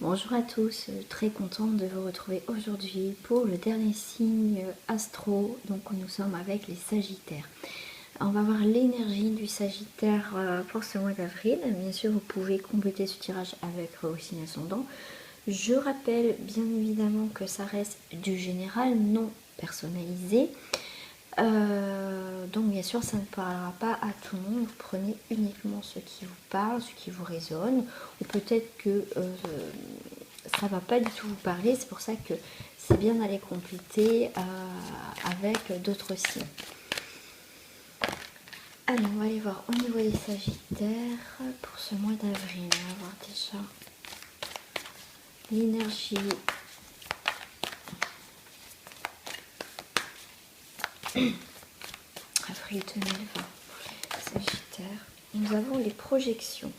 Bonjour à tous, très contente de vous retrouver aujourd'hui pour le dernier signe astro. Donc nous sommes avec les Sagittaires. On va voir l'énergie du Sagittaire pour ce mois d'avril. Bien sûr, vous pouvez compléter ce tirage avec vos signes ascendants. Je rappelle bien évidemment que ça reste du général, non personnalisé. Donc bien sûr ça ne parlera pas à tout le monde, vous prenez uniquement ce qui vous parle, ce qui vous résonne, ou peut-être que ça va pas du tout vous parler, c'est pour ça que c'est bien d'aller compléter avec d'autres signes. Allez, on va aller voir au niveau des Sagittaires pour ce mois d'avril. On va voir déjà l'énergie avril 2020. Sagittaire. Nous avons les projections.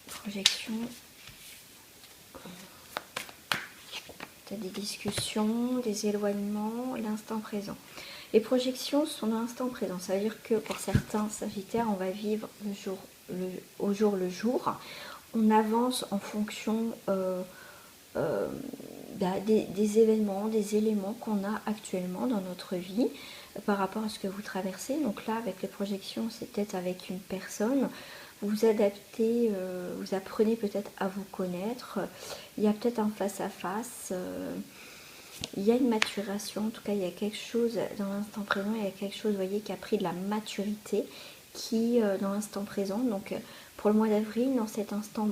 Projections. Peut-être des discussions, des éloignements, l'instant présent. Les projections sont dans l'instant présent. Ça veut dire que pour certains Sagittaires, on va vivre au jour le jour. On avance en fonction des événements, des éléments qu'on a actuellement dans notre vie par rapport à ce que vous traversez. Donc là, avec les projections, c'est peut-être avec une personne. Vous adaptez, vous apprenez peut-être à vous connaître. Il y a peut-être un face-à-face. Il y a une maturation. En tout cas, il y a quelque chose dans l'instant présent. Il y a quelque chose, vous voyez, qui a pris de la maturité qui dans l'instant présent. Donc, pour le mois d'avril, dans cet instant,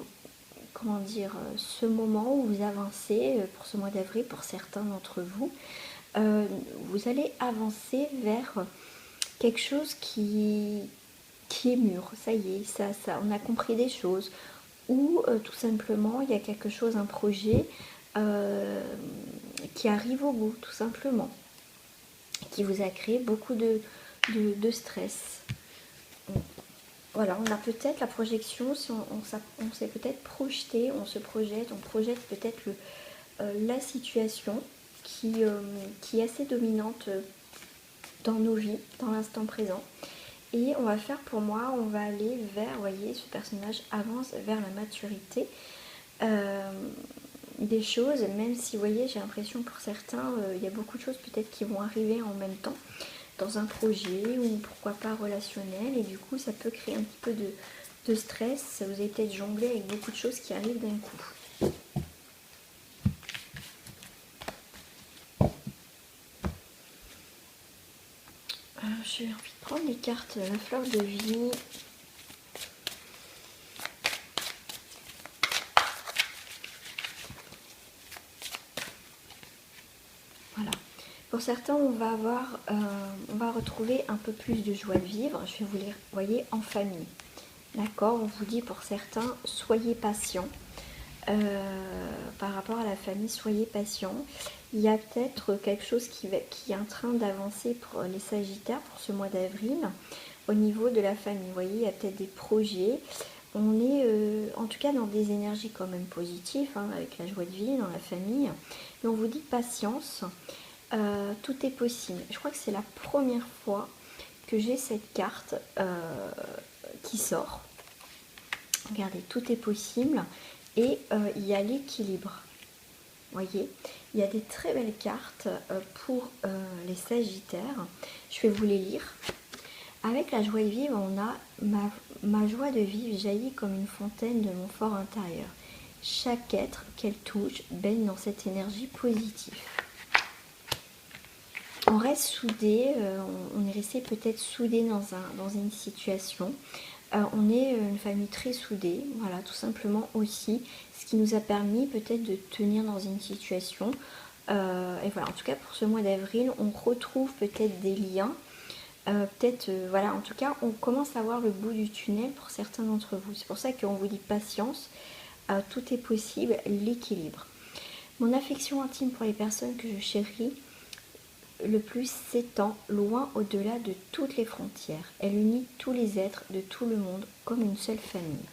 comment dire, ce moment où vous avancez pour ce mois d'avril, pour certains d'entre vous, vous allez avancer vers quelque chose qui est mûr. Ça y est, ça, on a compris des choses. Ou tout simplement, il y a quelque chose, un projet qui arrive au bout, tout simplement, qui vous a créé beaucoup de stress. Voilà, on a peut-être la projection, si on s'est peut-être projeté, on se projette, on projette peut-être la situation qui est assez dominante dans nos vies, dans l'instant présent. Et on va faire, pour moi, on va aller vers, vous voyez, ce personnage avance vers la maturité des choses, même si, vous voyez, j'ai l'impression pour certains, il y a beaucoup de choses peut-être qui vont arriver en même temps dans un projet ou pourquoi pas relationnel, et du coup ça peut créer un petit peu de stress. Vous avez peut-être jonglé avec beaucoup de choses qui arrivent d'un coup. J'ai envie de prendre les cartes la fleur de vie. Voilà. Pour certains, on va retrouver un peu plus de joie de vivre. Je vais vous lire, vous voyez, en famille. D'accord, on vous dit pour certains, soyez patients. Par rapport à la famille, soyez patients. Il y a peut-être quelque chose qui est en train d'avancer pour les Sagittaires pour ce mois d'avril au niveau de la famille. Vous voyez, il y a peut-être des projets. On est en tout cas dans des énergies quand même positives, hein, avec la joie de vivre dans la famille. Et on vous dit patience, tout est possible. Je crois que c'est la première fois que j'ai cette carte qui sort. Regardez, tout est possible. Et il y a l'équilibre. Vous voyez, il y a des très belles cartes pour les Sagittaires. Je vais vous les lire. Avec la joie de vivre, on a ma joie de vivre jaillit comme une fontaine de mon fort intérieur. Chaque être qu'elle touche baigne dans cette énergie positive. On reste soudés, on est resté peut-être soudés dans une situation. On est une famille très soudée, voilà, tout simplement aussi, ce qui nous a permis peut-être de tenir dans une situation. Et voilà, en tout cas pour ce mois d'avril, on retrouve peut-être des liens. Voilà, en tout cas, on commence à voir le bout du tunnel pour certains d'entre vous. C'est pour ça qu'on vous dit patience, tout est possible, l'équilibre. Mon affection intime pour les personnes que je chéris le plus s'étend loin au-delà de toutes les frontières. Elle unit tous les êtres de tout le monde comme une seule famille.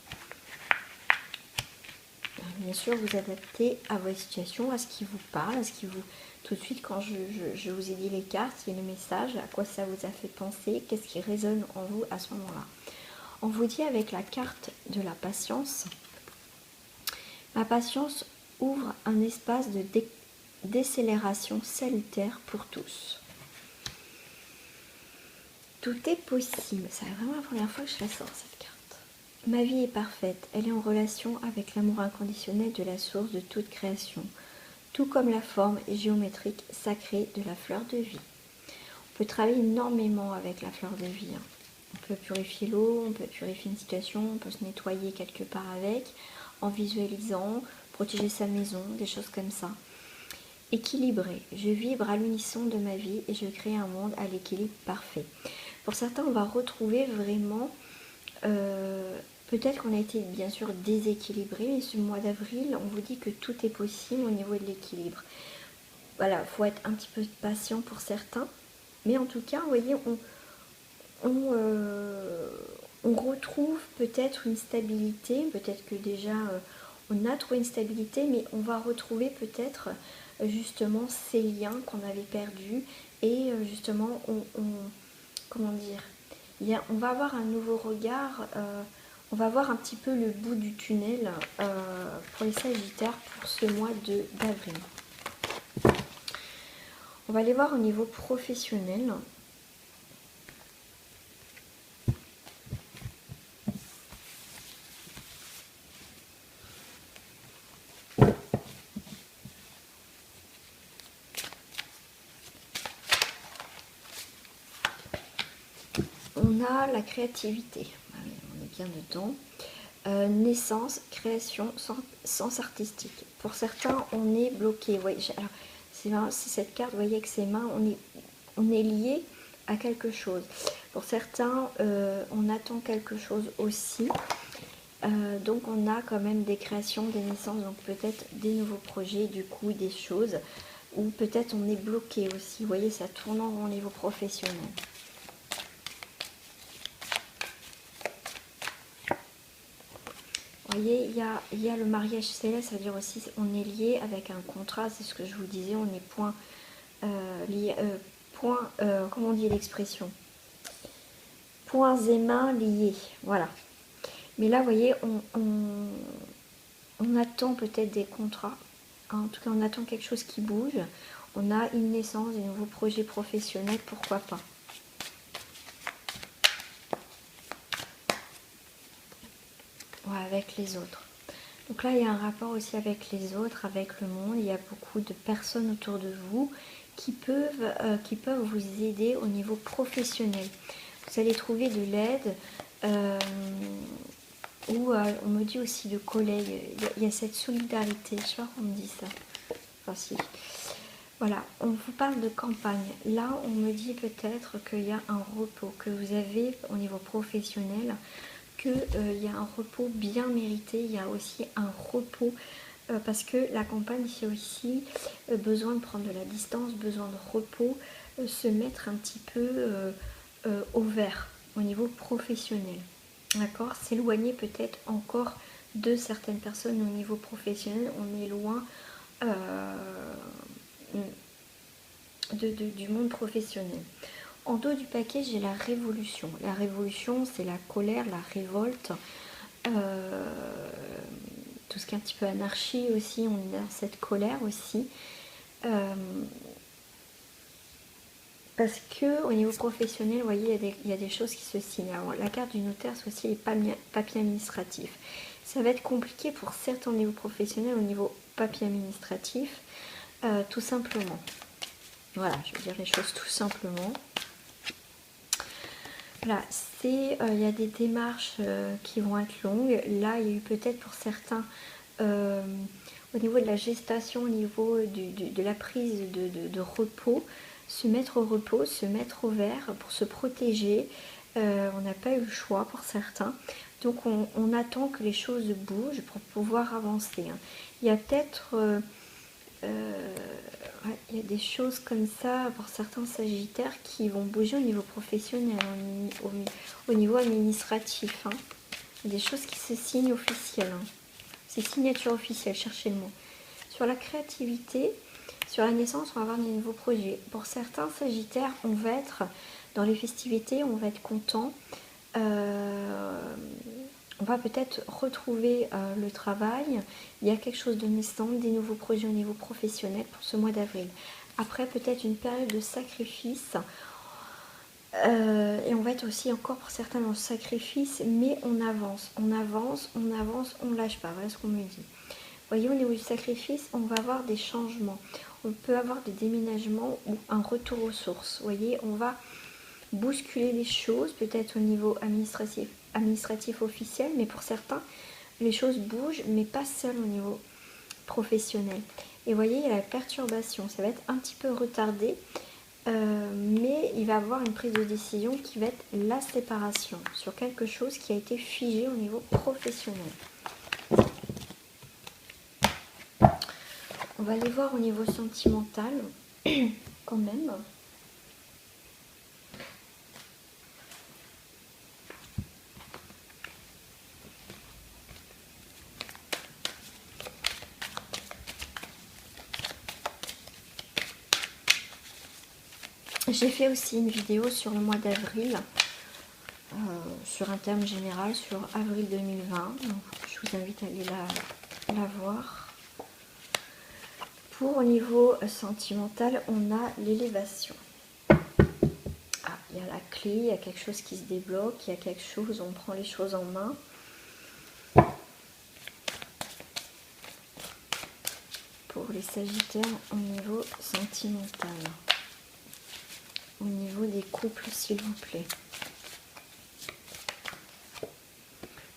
Bien sûr, vous adaptez à votre situation, à ce qui vous parle, à ce qui vous... Tout de suite, quand je vous ai dit les cartes, il y a le message, à quoi ça vous a fait penser, qu'est-ce qui résonne en vous à ce moment-là. On vous dit avec la carte de la patience, Ma patience ouvre un espace de décélération salutaire pour tous. Tout est possible. C'est vraiment la première fois que je la sors, cette carte. Ma vie est parfaite. Elle est en relation avec l'amour inconditionnel de la source de toute création, tout comme la forme géométrique sacrée de la fleur de vie. On peut travailler énormément avec la fleur de vie. On peut purifier l'eau, on peut purifier une situation, on peut se nettoyer quelque part avec, en visualisant, protéger sa maison, des choses comme ça. Équilibré, je vibre à l'unisson de ma vie et je crée un monde à l'équilibre parfait. Pour certains, on va retrouver vraiment, peut-être qu'on a été bien sûr déséquilibré, mais ce mois d'avril, on vous dit que tout est possible au niveau de l'équilibre. Voilà, il faut être un petit peu patient pour certains, mais en tout cas, vous voyez, on retrouve peut-être une stabilité, peut-être que déjà on a trouvé une stabilité, mais on va retrouver peut-être justement ces liens qu'on avait perdus et justement comment dire, on va avoir un nouveau regard, on va voir un petit peu le bout du tunnel pour les Sagittaires pour ce mois d'avril. On va aller voir au niveau professionnel. On a la créativité, on est bien dedans. Naissance, création, sens artistique. Pour certains, on est bloqué. Alors, c'est cette carte, vous voyez, avec ses mains, on est lié à quelque chose. Pour certains, on attend quelque chose aussi. Donc, on a quand même des créations, des naissances, donc peut-être des nouveaux projets, du coup, des choses. Ou peut-être on est bloqué aussi. Vous voyez, ça tourne en rond au niveau professionnel. Vous voyez, il y a le mariage céleste, ça veut dire aussi on est lié avec un contrat, c'est ce que je vous disais, on est comment on dit l'expression, poings et mains liés, voilà. Mais là, vous voyez, on attend peut-être des contrats, en tout cas on attend quelque chose qui bouge, on a une naissance, des nouveaux projets professionnels, pourquoi pas. Ouais, avec les autres. Donc là, il y a un rapport aussi avec les autres, avec le monde. Il y a beaucoup de personnes autour de vous qui peuvent vous aider au niveau professionnel. Vous allez trouver de l'aide ou on me dit aussi de collègues. Il y a cette solidarité. Je sais pas comment on me dit ça. Enfin si. Voilà, on vous parle de campagne. Là, on me dit peut-être qu'il y a un repos que vous avez au niveau professionnel, qu'il y a un repos bien mérité, il y a aussi un repos parce que la campagne, c'est aussi besoin de prendre de la distance, besoin de repos, se mettre un petit peu au vert au niveau professionnel. D'accord, s'éloigner peut-être encore de certaines personnes au niveau professionnel, on est loin du monde professionnel. En dos du paquet, j'ai la révolution. La révolution, c'est la colère, la révolte, tout ce qui est un petit peu anarchie aussi, on est dans cette colère aussi. Parce que au niveau professionnel, vous voyez, il y a des choses qui se signent. Alors, la carte du notaire, c'est aussi les papiers administratifs. Ça va être compliqué pour certains au niveau professionnel, au niveau papier administratif, tout simplement. Voilà, je vais dire les choses tout simplement. Là, il y a des démarches qui vont être longues. Là, il y a eu peut-être pour certains, au niveau de la gestation, au niveau de la prise de repos, se mettre au repos, se mettre au vert pour se protéger. On n'a pas eu le choix pour certains. Donc, on attend que les choses bougent pour pouvoir avancer. Il y a peut-être... il y a des choses comme ça pour certains sagittaires qui vont bouger au niveau professionnel, au niveau administratif. Il y a des choses qui se signent officielles. C'est signature officielle, cherchez le mot. Sur la créativité, sur la naissance, on va avoir des nouveaux projets. Pour certains sagittaires, on va être dans les festivités, on va être content. on va peut-être retrouver le travail. Il y a quelque chose de naissant, des nouveaux projets au niveau professionnel pour ce mois d'avril. Après, peut-être une période de sacrifice. Et on va être aussi encore pour certains dans le sacrifice, mais on avance, on avance, on avance, on ne lâche pas. Voilà ce qu'on me dit. Voyez, au niveau du sacrifice, on va avoir des changements. On peut avoir des déménagements ou un retour aux sources. Vous voyez, on va bousculer les choses, peut-être au niveau administratif officiel, mais pour certains, les choses bougent, mais pas seul au niveau professionnel. Et vous voyez, il y a la perturbation. Ça va être un petit peu retardé. Mais il va y avoir une prise de décision qui va être la séparation sur quelque chose qui a été figé au niveau professionnel. On va aller voir au niveau sentimental quand même. J'ai fait aussi une vidéo sur le mois d'avril, sur un thème général, sur avril 2020. Donc, je vous invite à aller la voir. Pour au niveau sentimental, on a l'élévation. Ah, il y a la clé, il y a quelque chose qui se débloque, il y a quelque chose, on prend les choses en main. Pour les Sagittaires au niveau sentimental. Au niveau des couples, s'il vous plaît.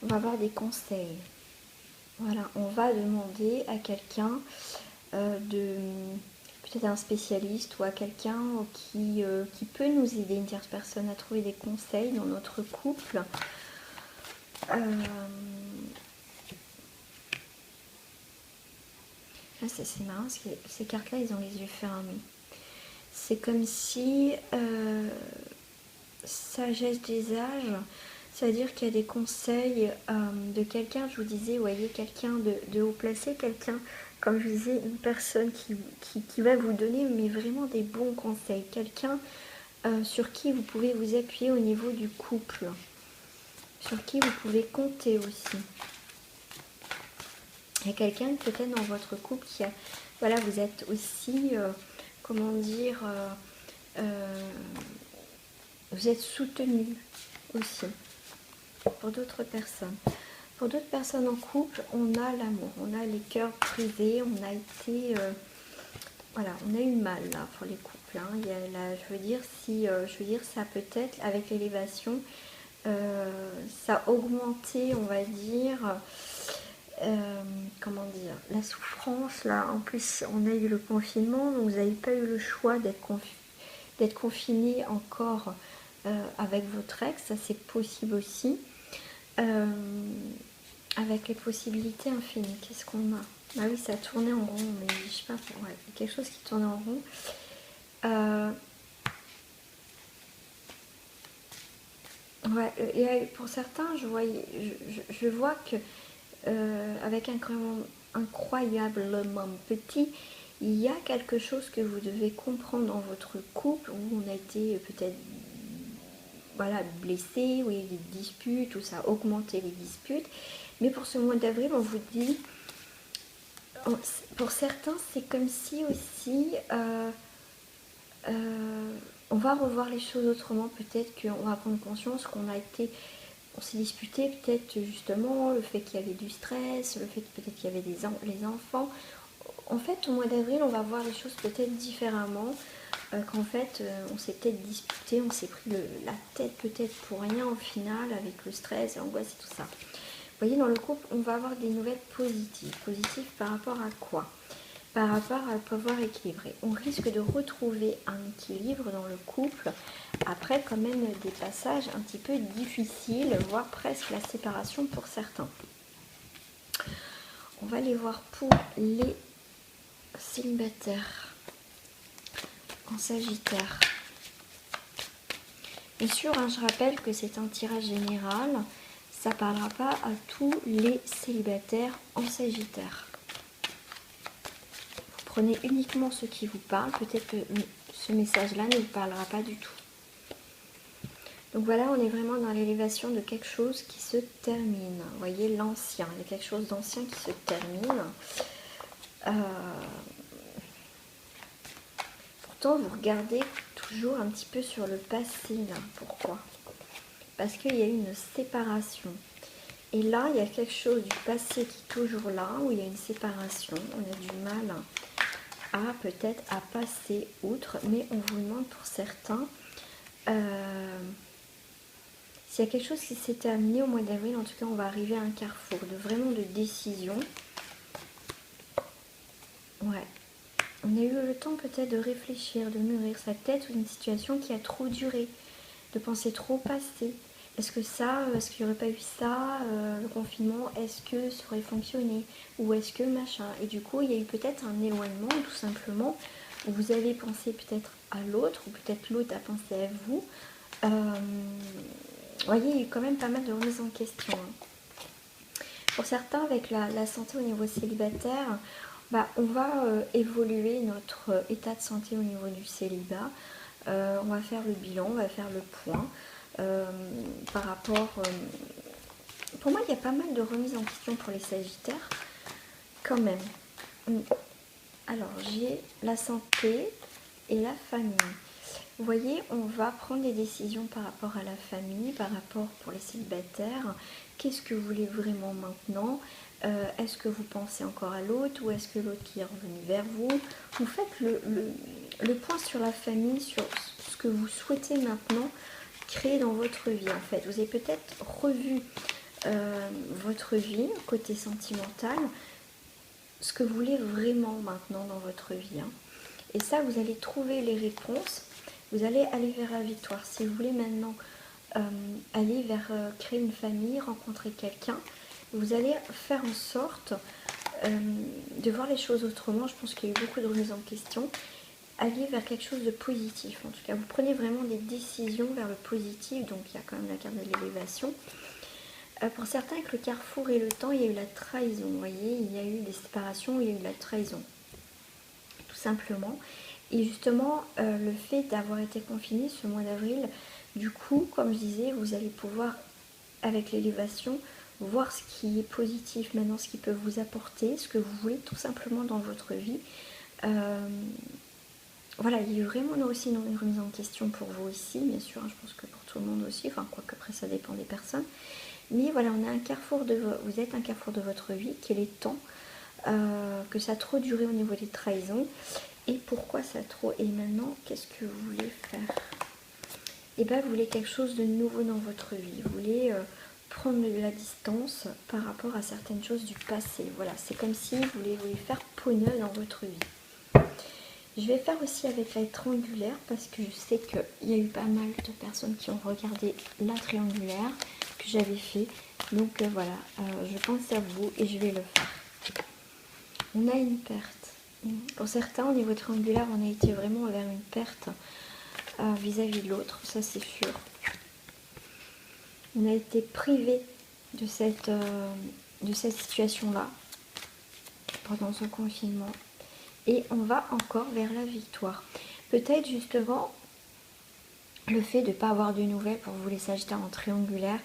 On va avoir des conseils. Voilà, on va demander à quelqu'un peut-être un spécialiste ou à quelqu'un qui peut nous aider, une tierce personne, à trouver des conseils dans notre couple. Là, c'est marrant parce que ces cartes-là, ils ont les yeux fermés. C'est comme si sagesse des âges, ça veut dire qu'il y a des conseils de quelqu'un, je vous disais, vous voyez, quelqu'un de haut placé, quelqu'un, comme je vous disais, une personne qui va vous donner mais vraiment des bons conseils, quelqu'un sur qui vous pouvez vous appuyer au niveau du couple, sur qui vous pouvez compter aussi. Il y a quelqu'un peut-être dans votre couple qui a, voilà, vous êtes aussi, comment dire, vous êtes soutenu aussi pour d'autres personnes. Pour d'autres personnes en couple, on a l'amour, on a les cœurs brisés, on a été, voilà, on a eu mal là pour les couples. Hein. Il y a là, je veux dire, ça peut être avec l'élévation, ça a augmenté, on va dire. Comment dire, la souffrance là, en plus on a eu le confinement, donc vous n'avez pas eu le choix d'être confiné encore avec votre ex, ça c'est possible aussi, avec les possibilités infinies. Qu'est-ce qu'on a? Ah oui, ça a tourné en rond, mais je sais pas, ouais, quelque chose qui tournait en rond. Ouais, et pour certains, je vois que avec incroyablement petit, il y a quelque chose que vous devez comprendre dans votre couple où on a été peut-être voilà, blessé, où il y a eu des disputes, où ça a augmenté les disputes. Mais pour ce mois d'avril, on vous dit, pour certains, c'est comme si aussi on va revoir les choses autrement. Peut-être qu'on va prendre conscience qu'on a été... On s'est disputé peut-être justement le fait qu'il y avait du stress, le fait peut-être qu'il y avait les enfants. En fait, au mois d'avril, on va voir les choses peut-être différemment. Qu'en fait, on s'est peut-être disputé, on s'est pris la tête peut-être pour rien au final avec le stress, l'angoisse et tout ça. Vous voyez, dans le couple, on va avoir des nouvelles positives. Positives par rapport à quoi? Par rapport à pouvoir équilibrer. On risque de retrouver un équilibre dans le couple après quand même des passages un petit peu difficiles, voire presque la séparation pour certains. On va aller voir pour les célibataires en Sagittaire. Bien sûr, hein, je rappelle que c'est un tirage général, ça ne parlera pas à tous les célibataires en Sagittaire. Prenez uniquement ce qui vous parle, peut-être que ce message-là ne vous parlera pas du tout. Donc voilà, on est vraiment dans l'élévation de quelque chose qui se termine. Vous voyez, l'ancien, il y a quelque chose d'ancien qui se termine. Pourtant, vous regardez toujours un petit peu sur le passé, là. Pourquoi? Parce qu'il y a eu une séparation. Et là, il y a quelque chose du passé qui est toujours là, où il y a une séparation. On a du mal à peut-être à passer outre, mais on vous demande pour certains s'il y a quelque chose qui s'est terminé au mois d'avril. En tout cas, on va arriver à un carrefour de vraiment de décision. Ouais. On a eu le temps peut-être de réfléchir, de mûrir sa tête ou une situation qui a trop duré, de penser trop au passé. Est-ce qu'il n'y aurait pas eu ça, le confinement, est-ce que ça aurait fonctionné? Ou est-ce que machin? Et du coup, il y a eu peut-être un éloignement, tout simplement, où vous avez pensé peut-être à l'autre, ou peut-être l'autre a pensé à vous. Vous voyez, il y a eu quand même pas mal de remises en question. Hein. Pour certains, avec la santé au niveau célibataire, on va évoluer notre état de santé au niveau du célibat. On va faire le bilan, on va faire le point. Par rapport... pour moi, il y a pas mal de remises en question pour les sagittaires, quand même. Alors, j'ai la santé et la famille. Vous voyez, on va prendre des décisions par rapport à la famille, par rapport pour les célibataires. Qu'est-ce que vous voulez vraiment maintenant? Est-ce que vous pensez encore à l'autre ou est-ce que l'autre qui est revenu vers vous? Vous faites le point sur la famille, sur ce que vous souhaitez maintenant créer dans votre vie en fait. Vous avez peut-être revu votre vie, côté sentimental, ce que vous voulez vraiment maintenant dans votre vie. Hein. Et ça, vous allez trouver les réponses, vous allez aller vers la victoire. Si vous voulez maintenant aller vers créer une famille, rencontrer quelqu'un, vous allez faire en sorte de voir les choses autrement. Je pense qu'il y a eu beaucoup de remises en question. Aller vers quelque chose de positif. En tout cas, vous prenez vraiment des décisions vers le positif. Donc, il y a quand même la carte de l'élévation. Pour certains, avec le carrefour et le temps, il y a eu la trahison. Vous voyez, il y a eu des séparations, il y a eu la trahison. Tout simplement. Et justement, le fait d'avoir été confiné ce mois d'avril, du coup, comme je disais, vous allez pouvoir, avec l'élévation, voir ce qui est positif maintenant, ce qui peut vous apporter, ce que vous voulez tout simplement dans votre vie. Voilà, il y a eu vraiment aussi une remise en question pour vous ici, bien sûr, je pense que pour tout le monde aussi, enfin, quoique après ça dépend des personnes. Mais voilà, on a un carrefour vous êtes un carrefour de votre vie, qu'il est temps, que ça a trop duré au niveau des trahisons. Et pourquoi ça a trop... Et maintenant, qu'est-ce que vous voulez faire? Et bien, vous voulez quelque chose de nouveau dans votre vie. Vous voulez prendre de la distance par rapport à certaines choses du passé. Voilà, c'est comme si vous voulez faire peau neuve dans votre vie. Je vais faire aussi avec la triangulaire parce que je sais qu'il y a eu pas mal de personnes qui ont regardé la triangulaire que j'avais fait. Donc voilà, je pense à vous et je vais le faire. On a une perte. Pour certains, au niveau triangulaire, on a été vraiment vers une perte vis-à-vis de l'autre, ça c'est sûr. On a été privé de cette situation-là pendant ce confinement. Et on va encore vers la victoire. Peut-être justement le fait de ne pas avoir de nouvelles pour vous les sagittaires en triangulaire,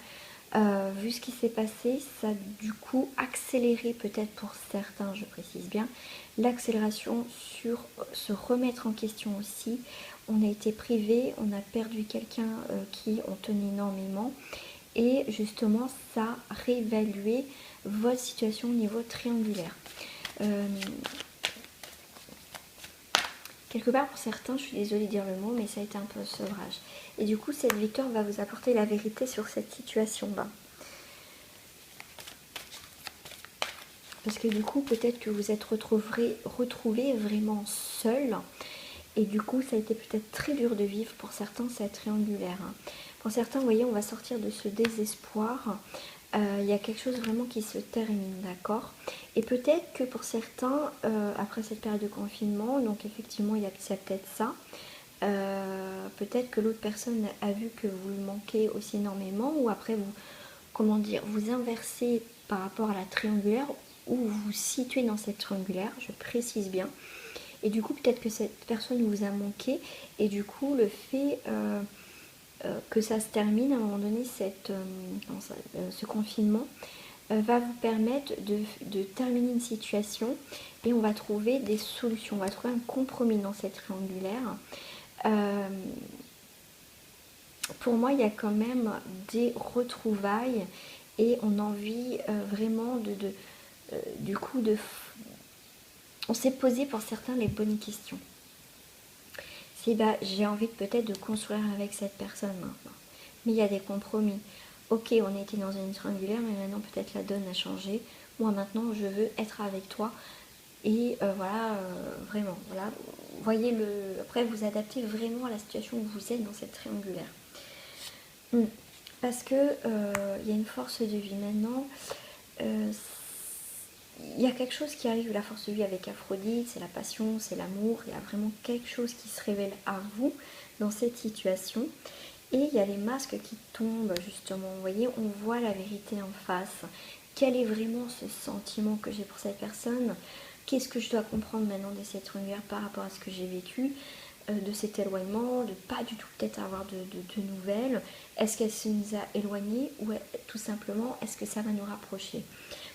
vu ce qui s'est passé, ça a du coup accéléré peut-être pour certains, je précise bien, l'accélération sur se remettre en question aussi. On a été privé, on a perdu quelqu'un qui on tenait énormément et justement ça a réévalué votre situation au niveau triangulaire. Quelque part pour certains, je suis désolée de dire le mot, mais ça a été un peu un sevrage. Et du coup, cette victoire va vous apporter la vérité sur cette situation-là. Parce que du coup, peut-être que vous êtes retrouvés vraiment seul. Et du coup, ça a été peut-être très dur de vivre. Pour certains, c'est triangulaire. Pour certains, vous voyez, on va sortir de ce désespoir. Il y a quelque chose vraiment qui se termine, d'accord? Et peut-être que pour certains, après cette période de confinement, donc effectivement, il y a peut-être ça. Peut-être que l'autre personne a vu que vous le manquez aussi énormément, ou après vous inversez par rapport à la triangulaire, ou vous vous situez dans cette triangulaire, je précise bien. Et du coup, peut-être que cette personne vous a manqué, et du coup, le fait que ça se termine à un moment donné, ce confinement va vous permettre de terminer une situation et on va trouver des solutions, on va trouver un compromis dans cette triangulaire. Pour moi, il y a quand même des retrouvailles et on a envie vraiment du coup, on s'est posé pour certains les bonnes questions. C'est j'ai envie peut-être de construire avec cette personne maintenant. Mais il y a des compromis. Ok, on était dans une triangulaire, mais maintenant peut-être la donne a changé. Moi maintenant, je veux être avec toi. Et voilà, vraiment, voilà. Voyez après, vous adaptez vraiment à la situation où vous êtes dans cette triangulaire. Parce que il y a une force de vie maintenant. Il y a quelque chose qui arrive, la force de vie avec Aphrodite, c'est la passion, c'est l'amour. Il y a vraiment quelque chose qui se révèle à vous dans cette situation. Et il y a les masques qui tombent justement. Vous voyez, on voit la vérité en face. Quel est vraiment ce sentiment que j'ai pour cette personne? Qu'est-ce que je dois comprendre maintenant de cette univers par rapport à ce que j'ai vécu, de cet éloignement, de pas du tout peut-être avoir de nouvelles? Est-ce qu'elle se nous a éloignés ou tout simplement est-ce que ça va nous rapprocher?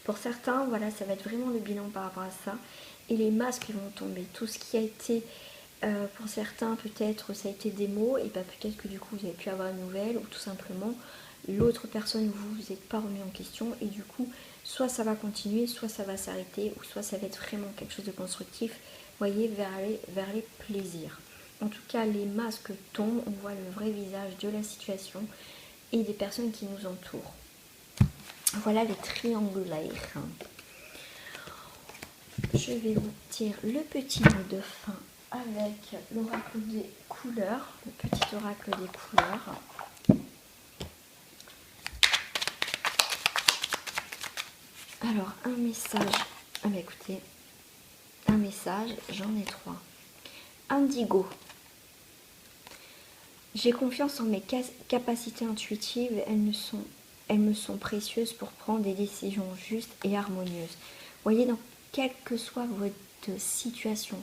Pour certains, voilà, ça va être vraiment le bilan par rapport à ça. Et les masques vont tomber. Tout ce qui a été, pour certains, peut-être, ça a été des mots, et peut-être que du coup, vous avez pu avoir une nouvelle, ou tout simplement, l'autre personne, vous n'êtes pas remis en question, et du coup, soit ça va continuer, soit ça va s'arrêter, ou soit ça va être vraiment quelque chose de constructif, voyez, vers les plaisirs. En tout cas, les masques tombent, on voit le vrai visage de la situation et des personnes qui nous entourent. Voilà les triangulaires. Je vais vous dire le petit mot de fin avec l'oracle des couleurs, le petit oracle des couleurs. Alors, un message. Écoutez, un message, j'en ai 3. Indigo. J'ai confiance en mes capacités intuitives, elles me sont précieuses pour prendre des décisions justes et harmonieuses. Voyez, dans quelle que soit votre situation,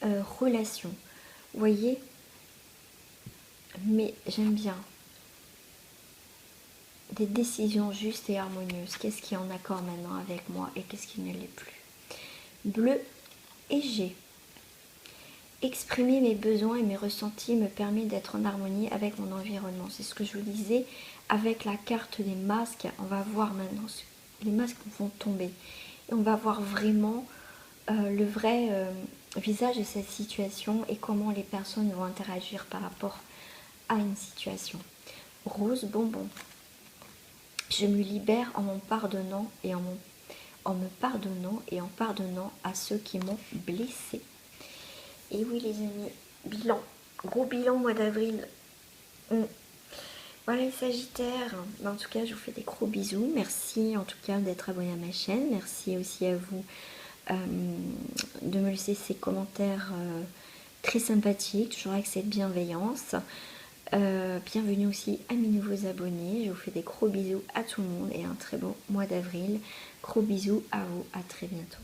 relation, voyez, mais j'aime bien des décisions justes et harmonieuses. Qu'est-ce qui est en accord maintenant avec moi et qu'est-ce qui ne l'est plus? Bleu et G. Exprimer mes besoins et mes ressentis me permet d'être en harmonie avec mon environnement. C'est ce que je vous disais avec la carte des masques. On va voir maintenant, les masques vont tomber. Et on va voir vraiment le vrai visage de cette situation et comment les personnes vont interagir par rapport à une situation. Rose bonbon. Je me libère en me pardonnant et en pardonnant à ceux qui m'ont blessée. Et oui les amis, bilan, gros bilan mois d'avril. Voilà les Sagittaires. En tout cas, je vous fais des gros bisous. Merci en tout cas d'être abonné à ma chaîne. Merci aussi à vous de me laisser ces commentaires très sympathiques, toujours avec cette bienveillance. Bienvenue aussi à mes nouveaux abonnés. Je vous fais des gros bisous à tout le monde et un très bon mois d'avril. Gros bisous à vous, à très bientôt.